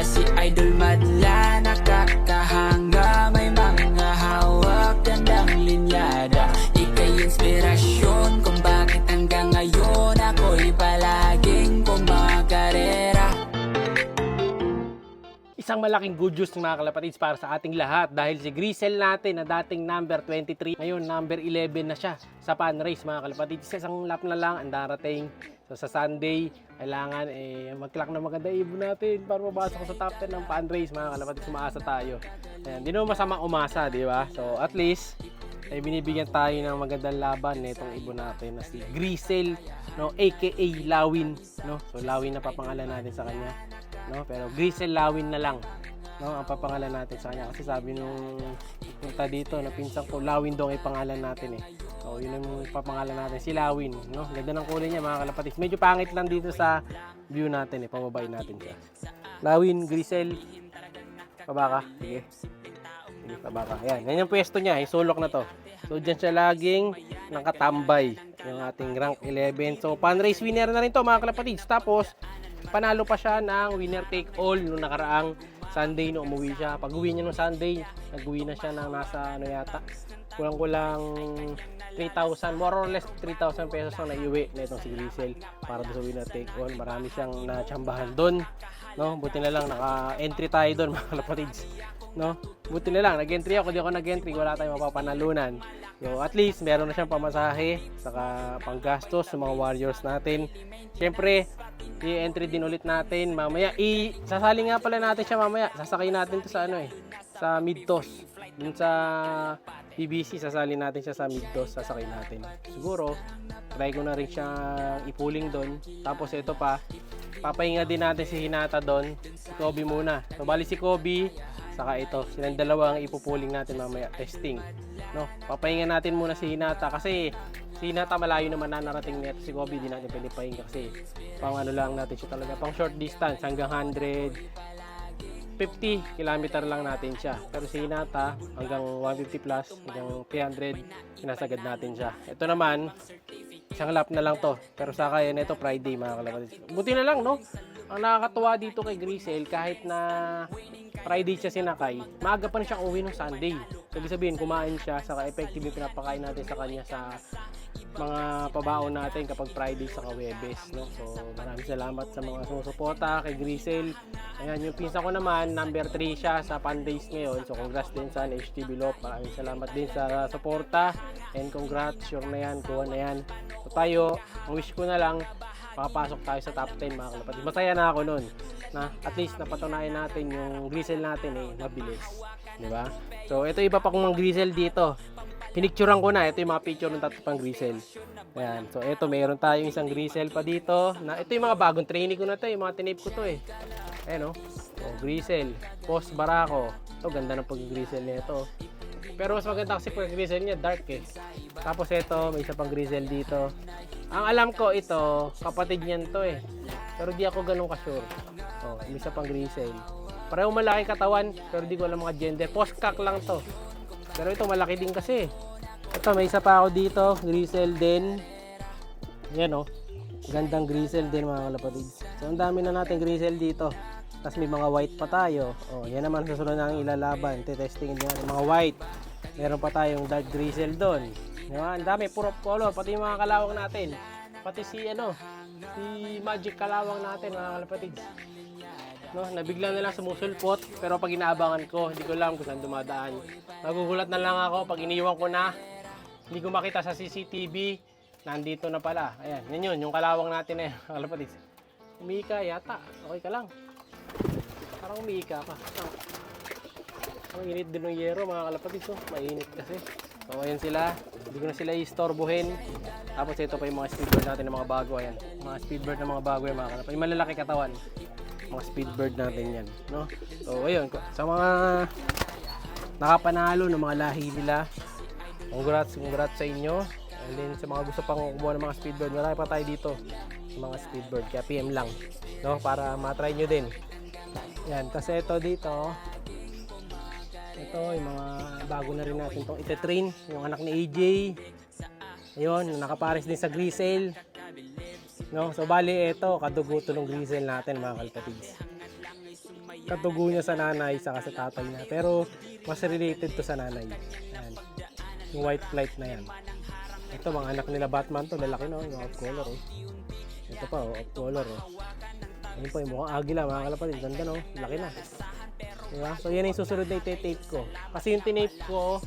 si Idol Madla, nakakahanga, may mga hawak, gandang linyada. Ika'y inspirasyon kung bakit hanggang ngayon ako'y palaging kumakarera. Isang malaking good news mga kalapatids para sa ating lahat dahil si Grisel natin na dating number 23, ngayon number 11 na siya sa pan race mga kalapatids. Isang lap na lang ang darating. So sa Sunday, kailangan mag-clock na maganda ibon natin para mabasa ko sa top 10 ng pan race mga kalapatids. Umaasa tayo. Ayan, di naman masamang umasa, di ba? So at least, ay binibigyan tayo ng magandang laban nitong ibon natin na si Grisel, no, aka Lawin, no? So Lawin na papangalan natin sa kanya. No, pero Grisel Lawin na lang, no, ang papangalan natin sa kanya kasi sabi nung punta dito na pinsan ko Lawin daw ay pangalan natin so yun ang papangalan natin, si Lawin, no. Ganda ng kulay niya mga kalapatids, medyo pangit lang dito sa view natin pababain natin siya. Lawin, Grisel, baba ka, sige, baba ka, yan yung pwesto niya, sulok na to. So dyan siya laging nakatambay, yung ating rank 11. So pan race winner na rin to mga kalapatids, tapos panalo pa siya ng winner take all nung nakaraang Sunday no umuwi siya. Pag uwi niya nung Sunday, nag-uwi na siya ng nasa ano yata, kulang-kulang 3,000, more or less 3,000 pesos na naiuwi na itong si Grisel para sa winner take all. Marami siyang natsambahan doon, no. Buti na lang naka-entry tayo doon mga kalapatids, no. Buti na lang nag-entry ako, di ako nag-entry, wala tayong mapapanalunan. So at least meron na siyang pamasahe saka panggastos sa mga warriors natin. Siyempre, i-entry din ulit natin mamaya. Sasali nga pala natin siya mamaya. Sasakay natin to sa ano sa mid-toss. Dun sa PBC, sasali natin siya sa mid-toss, sasakay natin. Siguro, try ko na rin siyang ipuling doon. Tapos ito pa, papahinga din natin si Hinata doon. Si Kobe muna. So bali si Kobe, saka ito, silang dalawa ang ipupuling natin mamaya, testing, no. Papahinga natin muna si Hinata kasi si Hinata malayo naman na narating nito. Si Kobe di natin pwede pahinga kasi pang ano lang natin siya talaga, pang short distance hanggang 150 km lang natin siya. Pero si Hinata hanggang 150 plus, hanggang 300 sinasagad natin siya. Ito naman isang lap na lang to, pero sa kaya nito Friday mga kalapatids. Buti na lang, no. Ang nakakatuwa dito kay Grisel, kahit na Friday siya sinakay, maaga pa rin siya uwi ng Sunday. Sabi sabihin, kumain siya, saka effective yung pinapakain natin sa kanya sa mga pabaon natin kapag Friday sa Webes, no. So maraming salamat sa mga sumusuporta kay Grisel. Ayan, yung pinsan ko naman, number 3 siya sa pan days ngayon. So congrats din sa HTB Lop. Maraming salamat din sa suporta. And congrats, sure na yan, kuha na yan. So tayo, ang wish ko na lang, makapasok tayo sa top 10 mga kalapatids. Masaya na ako nun na at least napatunayan natin yung Grisel natin mabilis, di ba? So ito iba pa kong mga Grisel dito. Pinicturean ko na, ito yung mga picture ng tatlo pang Grisel. Ayan, so ito meron tayong isang Grisel pa dito. Na ito yung mga bagong training ko na to, yung mga tinape ko to Ayan Grisel, Post Barako. Ito ganda ng pag-Grisel nito. Pero mas maganda kasi pag Grisel niya dark Tapos ito, may isa pang Grisel dito. Ang alam ko ito, kapatid niyan to pero di ako ganun ka-sure. May isa pang Grisel. Pareho malaki katawan, pero di ko alam mga gender. Postcock lang to. Pero ito malaki din kasi. Ito, may isa pa ako dito, Grisel din. Yan gandang Grisel din mga kalapatids. So ang dami na natin Grisel dito. Tapos may mga white pa tayo. Yan naman susunod na ang ilalaban. Testingin natin mga white. Meron pa tayong dark Grisel doon. Ang dami, puro color, pati yung mga kalawang natin. Pati si Magic kalawang natin mga kalapatids. No, nabigla na lang sumusulpot, pero pag inaabangan ko, hindi ko alam kung saan dumadaan. Nagugulat na lang ako pag iniwan ko na, hindi ko makita sa CCTV, nandito na pala. Ayan, yun, yung kalawang natin kalapatids. Umika yata, okay ka lang. Parang umika ka. Ang init din ng yero mga kalapatids, mainit kasi. So ayan sila, hindi ko na sila istorbohin. Tapos ito pa yung mga speedbird natin ng mga bago. Ayan, mga speedbird ng mga bago yung mga kalapatids. Yung malalaki katawan, mga speedbird natin yan, no? So ayun, sa mga nakapanalo ng mga lahi nila, congrats sa inyo. And then sa mga gusto pang kumuha ng mga speedbird, marami pa tayo dito sa mga speedbird, kaya PM lang, no? Para matry nyo din. Yan, kasi ito dito, ito yung mga bago na rin natin itong ite-train, yung anak ni AJ. Ayun, nakapares din sa Grisel. No, so bali ito, kadugo to ng Grisel natin mga kalapatids. katugo niya sa nanay saka sa tatay niya. Pero mas related to sa nanay. Yan. Yung white flight na yan. Ito, mga anak nila Batman to. Lalaki na, yung off color. Oh. Ito pa, off color. Oh. Ayun pa, yung mukhang agila, mga kalapatid. Ganda, no? Laki na. Diba? So, yan yung susunod na ite-tape ko. Kasi yung tinape ko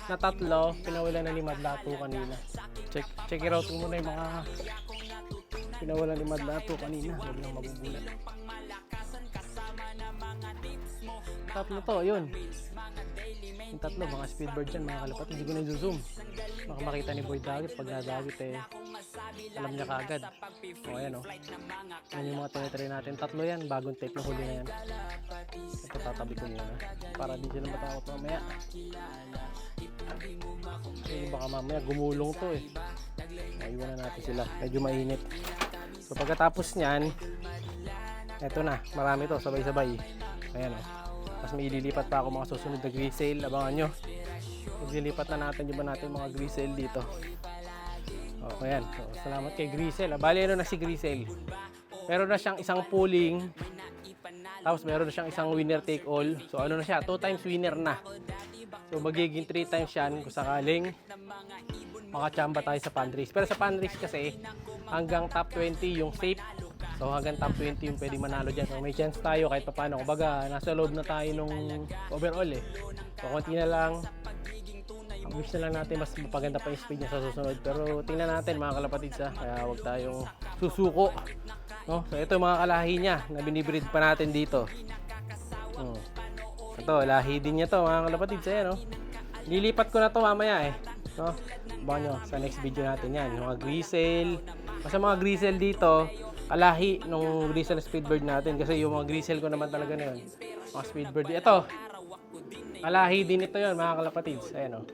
na tatlo, pinawalan na ni Madlato kanina. Check it out mo muna yung mga pinawalan ni Madlato kanina. Huwag lang magugulat. Tatlo to, yun. Yung tatlo, mga speedbird dyan, mga kalapatid. Hindi ko na i-zoom. Baka makita ni Boy Dagit. Pag nadagit alam niya kaagad. O, ayan o. Yan yung mga tinitry natin. Tatlo yan, bagong tape yung huli na yan. Ito tatabi ko muna. Para di sila matakot mamaya. Baka mamaya gumulong to eh. Iwan na natin sila. Medyo mainit. So pagkatapos nyan, eto na. Marami to, sabay-sabay. Ayan o. Tapos may ililipat pa ako mga susunod na grisale. Abangan nyo. Maglilipat na natin yung natin mga grisale dito. O, ayan. So, salamat kay Grisel. Bali, ano na si Grisel? Meron na siyang isang pooling. Tapos meron na siyang isang winner take all. So, ano na siya? 2 times winner na. So, magiging 3 times yan kung sakaling makachamba tayo sa fundraise. Pero sa fundraise kasi, hanggang top 20 yung safe. So, hanggang top 20 yung pwede manalo dyan. So, may chance tayo kahit paano. Kumbaga, nasa loob na tayo nung overall eh. So, konti na lang. Wish na lang natin mas mapaganda pa yung speed niya sa susunod. Pero tingnan natin mga kalapatid sa. Kaya huwag tayong susuko. No? So, ito yung mga kalahi niya na binibreed pa natin dito. Ito, lahi din niya to mga kalapatid sa. No? Lilipat ko na to mamaya eh. No? Abangan nyo sa next video natin yan. Yung mga grisel. Kasi mga grisel dito, kalahi nung grisel speedbird natin. Kasi yung mga grisel ko naman talaga na yun. Mga speedbird. Ito, kalahi din ito yun mga kalapatid. Ayan o.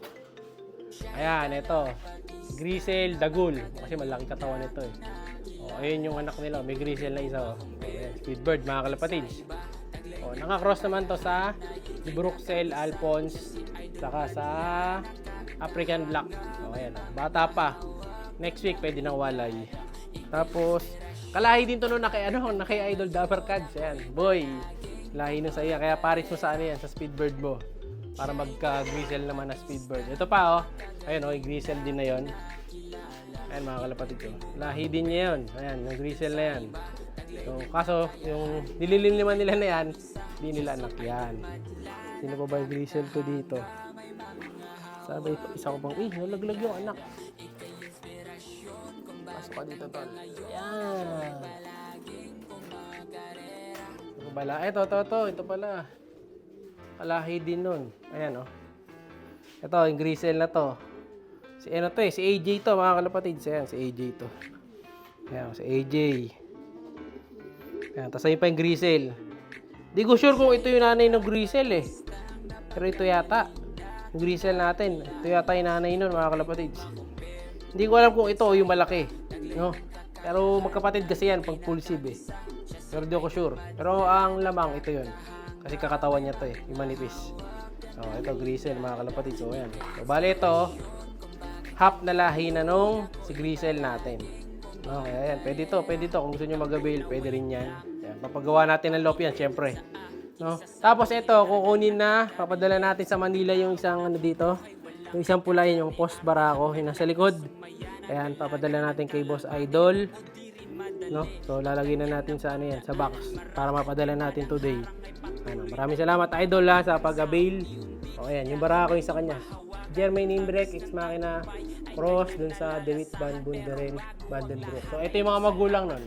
Ayan, ito. Grisel Dagul. Kasi malaki katawan nito eh. O, ayun yung anak nila. May grisel na isa. O, ayan, speedbird mga kalapatid. O, nakakross naman to sa Bruxelles Alphonse. Saka sa African Black. O, ayan. Bata pa. Next week pwede ng walay. Tapos, kalahi din to no na kay Idol Dapper Cads. Ayan, boy. Lahi na sa iya. Kaya paris mo sa ano yan, sa speedbird mo. Para magka-grisel naman na speedbird. Ito pa oh. Ayun oh, grisel din na yon. Ayan mga kalapatid ko. Lahi din niya yun. Ayan, yung grisel na yan. So, kaso, yung nililinliman nila na yan, hindi nila anak yan. Sino pa ba yung grisel ko dito? Sabi ito, isa ko bang, nalaglag yung anak. Pasok ka dito, tol. Ayan. Ito pala. Ito pala. Kalahi din nun. Ayan oh. Ito, yung grisel na to. Si AJ to mga kalapatid. Ayan, si AJ to. Ayan, si AJ. Ayan, tapos ayun pa yung grisel. Di ko sure kung ito yung nanay ng grisel eh. Pero ito yata. Yung grisel natin. Ito yata yung nanay nun mga kalapatid. Hindi ko alam kung ito o yung malaki. No? Pero magkapatid kasi yan pag pulsive eh. Pero di ako sure. Pero ang lamang ito yun. Kasi kakatawan niya to eh, yung manipis. So, ito grisel mga kalapatid. So, ayan. So, bali ito, half na lahi na nung si grisel natin. Okay, ayan. Pwede to. Kung gusto nyo mag-avail, pwede rin yan. Ayan. Papagawa natin ng loop yan, syempre. No? Tapos ito, kukunin na, papadala natin sa Manila yung isang ano dito. Yung isang pula yun, yung post barako, yung nasa likod. Ayan, papadala natin kay Boss Idol. No? So, lalagay na natin sa ano yan, sa box para mapadala natin today. Ano, maraming salamat Idol ha, sa pag-avail. O ayan, yung barako yung sa kanya. Germain Imbrek, X Machina, Cross dun sa DeWitt Van Bunderen, Vandenbroek. So ito yung mga magulang nun.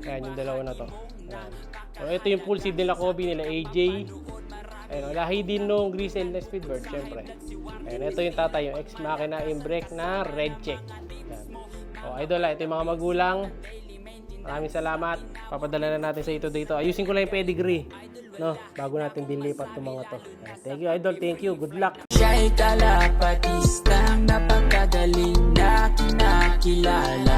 Ayan, yung dalawa na to. Ayan. So ito yung full seed nila Kobe, nila AJ. Ayan, lahi din nung grisel na speedbird, syempre. Ayan, ito yung tatay, yung X Machina Imbrek na red check. Ayan. O Idol ha, ito yung mga magulang. Maraming salamat. Papadala na natin sa ito dito. Ayusin ko lang yung pedigree, no? Bago natin dilipat itong mga to. Thank you, Idol. Thank you. Good luck. Siya'y kalapatistang napakagaling na kinakilala.